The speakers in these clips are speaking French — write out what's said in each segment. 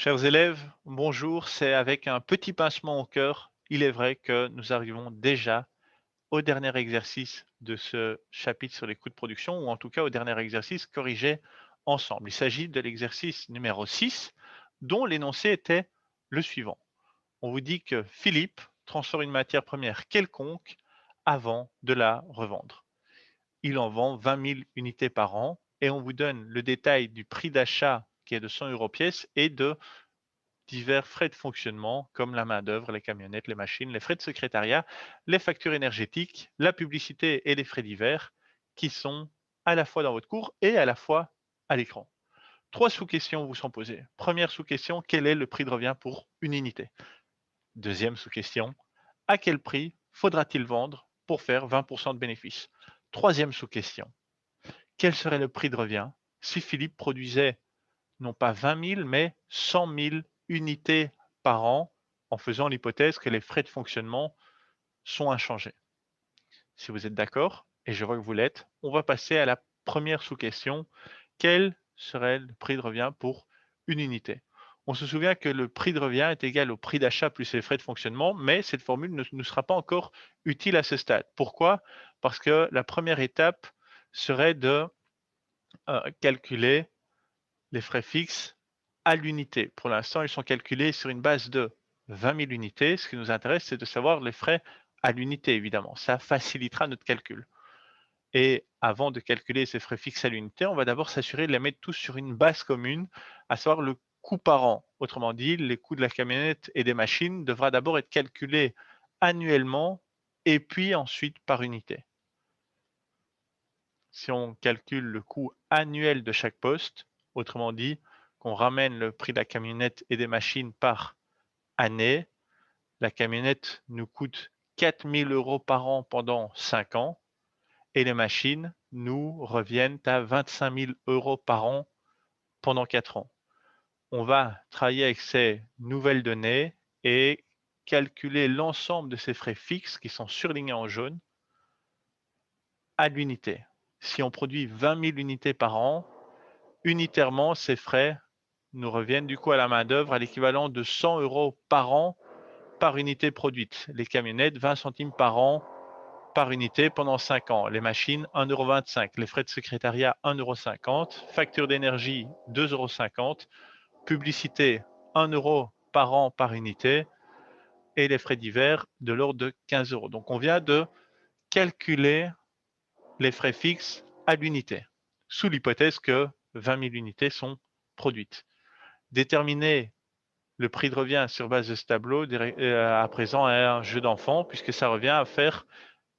Chers élèves, bonjour. C'est avec un petit pincement au cœur. Il est vrai que nous arrivons déjà au dernier exercice de ce chapitre sur les coûts de production, ou en tout cas au dernier exercice corrigé ensemble. Il s'agit de l'exercice numéro 6, dont l'énoncé était le suivant. On vous dit que Philippe transfère une matière première quelconque avant de la revendre. Il en vend 20 000 unités par an et on vous donne le détail du prix d'achat qui est de 100 euros pièce et de divers frais de fonctionnement comme la main-d'œuvre, les camionnettes, les machines, les frais de secrétariat, les factures énergétiques, la publicité et les frais divers qui sont à la fois dans votre cours et à la fois à l'écran. Trois sous-questions vous sont posées. Première sous-question, quel est le prix de revient pour une unité? Deuxième sous-question, à quel prix faudra-t-il vendre pour faire 20% de bénéfice? Troisième sous-question, quel serait le prix de revient si Philippe produisait non pas 20 000, mais 100 000 unités par an, en faisant l'hypothèse que les frais de fonctionnement sont inchangés. Si vous êtes d'accord, et je vois que vous l'êtes, on va passer à la première sous-question. Quel serait le prix de revient pour une unité? On se souvient que le prix de revient est égal au prix d'achat plus les frais de fonctionnement, mais cette formule ne nous sera pas encore utile à ce stade. Pourquoi? Parce que la première étape serait de calculer les frais fixes à l'unité. Pour l'instant, ils sont calculés sur une base de 20 000 unités. Ce qui nous intéresse, c'est de savoir les frais à l'unité, évidemment. Ça facilitera notre calcul. Et avant de calculer ces frais fixes à l'unité, on va d'abord s'assurer de les mettre tous sur une base commune, à savoir le coût par an. Autrement dit, les coûts de la camionnette et des machines devra d'abord être calculés annuellement et puis ensuite par unité. Si on calcule le coût annuel de chaque poste, autrement dit, qu'on ramène le prix de la camionnette et des machines par année, la camionnette nous coûte 4 000 euros par an pendant 5 ans et les machines nous reviennent à 25 000 euros par an pendant 4 ans. On va travailler avec ces nouvelles données et calculer l'ensemble de ces frais fixes qui sont surlignés en jaune à l'unité. Si on produit 20 000 unités par an, unitairement, ces frais nous reviennent du coup à la main-d'œuvre à l'équivalent de 100 euros par an par unité produite. Les camionnettes, 20 centimes par an par unité pendant 5 ans. Les machines, 1,25 €. Les frais de secrétariat, 1,50 €. Facture d'énergie, 2,50 €. Publicité, 1 euro par an par unité. Et les frais divers de l'ordre de 15 euros. Donc on vient de calculer les frais fixes à l'unité, sous l'hypothèse que 20 000 unités sont produites. Déterminer le prix de revient sur base de ce tableau, à présent, est un jeu d'enfant, puisque ça revient à faire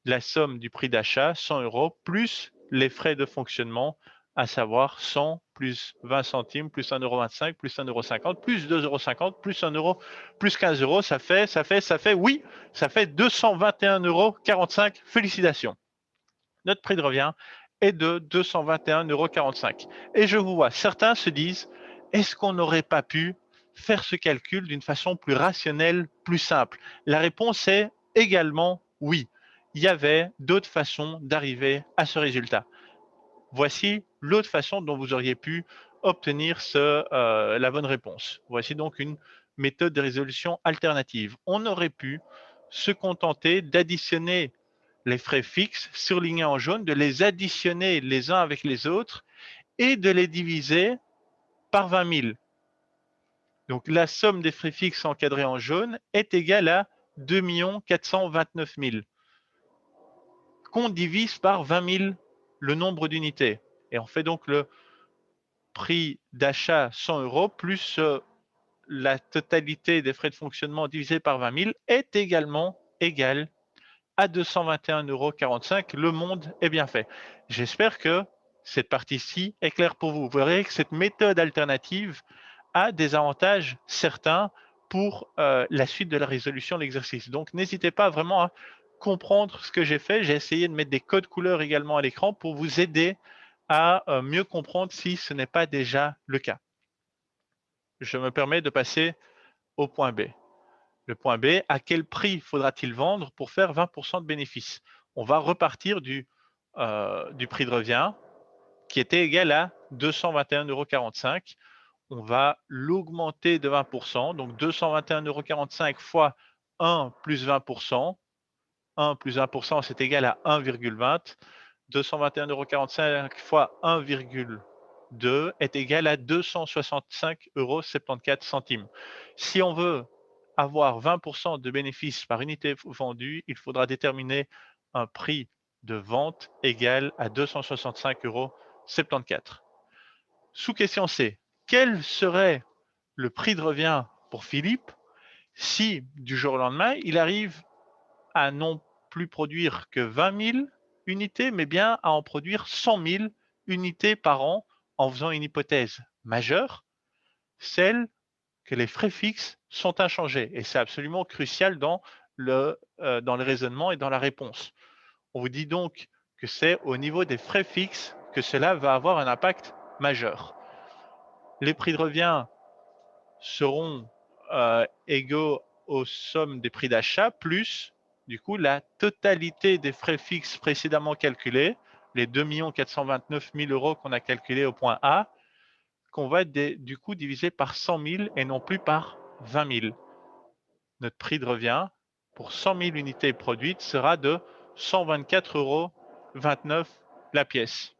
la somme du prix d'achat, 100 euros, plus les frais de fonctionnement, à savoir 100 plus 20 centimes, plus 1,25 € plus 1,50 €, plus 2,50 €, plus 1 euro, plus 15 euros. Oui, ça fait 221,45 €. Félicitations. Notre prix de revient est de 221,45 €. Et je vous vois, certains se disent, est-ce qu'on n'aurait pas pu faire ce calcul d'une façon plus rationnelle, plus simple? La réponse est également oui. Il y avait d'autres façons d'arriver à ce résultat. Voici l'autre façon dont vous auriez pu obtenir la bonne réponse. Voici donc une méthode de résolution alternative. On aurait pu se contenter d'additionner les frais fixes surlignés en jaune, de les additionner les uns avec les autres et de les diviser par 20 000. Donc la somme des frais fixes encadrés en jaune est égale à 2 429 000 qu'on divise par 20 000 le nombre d'unités. Et on fait donc le prix d'achat 100 euros plus la totalité des frais de fonctionnement divisé par 20 000 est également égal à 221,45 €. Le monde est bien fait. J'espère que cette partie-ci est claire pour vous. Vous verrez que cette méthode alternative a des avantages certains pour la suite de la résolution de l'exercice. Donc, n'hésitez pas vraiment à comprendre ce que j'ai fait. J'ai essayé de mettre des codes couleurs également à l'écran pour vous aider à mieux comprendre si ce n'est pas déjà le cas. Je me permets de passer au point B. Le point B, à quel prix faudra-t-il vendre pour faire 20% de bénéfice? On va repartir du prix de revient qui était égal à 221,45 €. on va l'augmenter de 20%. Donc 221,45 € fois 1 plus 20%. 1 plus 1%, c'est égal à 1,20. 221,45 € fois 1,2 est égal à 265,74 €. Si on veut avoir 20% de bénéfices par unité vendue, il faudra déterminer un prix de vente égal à 265,74 €. Sous-question C. Quel serait le prix de revient pour Philippe si, du jour au lendemain, il arrive à non plus produire que 20 000 unités, mais bien à en produire 100 000 unités par an en faisant une hypothèse majeure, celle que les frais fixes sont inchangés. Et c'est absolument crucial dans le raisonnement et dans la réponse. On vous dit donc que c'est au niveau des frais fixes que cela va avoir un impact majeur. Les prix de revient seront égaux aux sommes des prix d'achat plus, du coup, la totalité des frais fixes précédemment calculés, les 2 429 000 € qu'on a calculés au point A, qu'on va du coup diviser par 100 000 et non plus par 20 000. Notre prix de revient pour 100 000 unités produites sera de 124,29 € la pièce.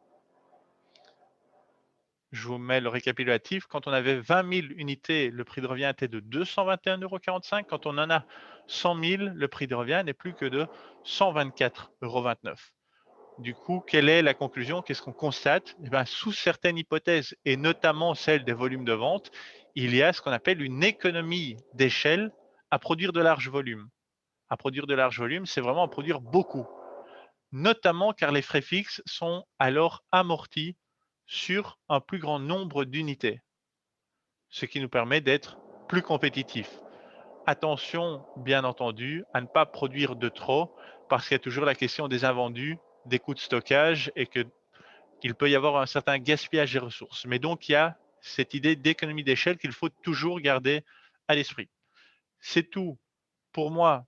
Je vous mets le récapitulatif. Quand on avait 20 000 unités, le prix de revient était de 221,45 €. Quand on en a 100 000, le prix de revient n'est plus que de 124,29 €. Du coup, quelle est la conclusion? Qu'est-ce qu'on constate? Eh bien, sous certaines hypothèses, et notamment celle des volumes de vente, il y a ce qu'on appelle une économie d'échelle à produire de larges volumes. À produire de larges volumes, c'est vraiment à produire beaucoup, notamment car les frais fixes sont alors amortis sur un plus grand nombre d'unités, ce qui nous permet d'être plus compétitifs. Attention, bien entendu, à ne pas produire de trop, parce qu'il y a toujours la question des invendus, des coûts de stockage et qu'il peut y avoir un certain gaspillage des ressources. Mais donc, il y a cette idée d'économie d'échelle qu'il faut toujours garder à l'esprit. C'est tout pour moi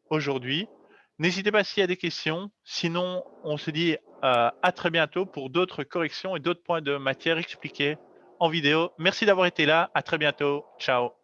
aujourd'hui. N'hésitez pas s'il y a des questions. Sinon, on se dit à très bientôt pour d'autres corrections et d'autres points de matière expliqués en vidéo. Merci d'avoir été là. À très bientôt. Ciao.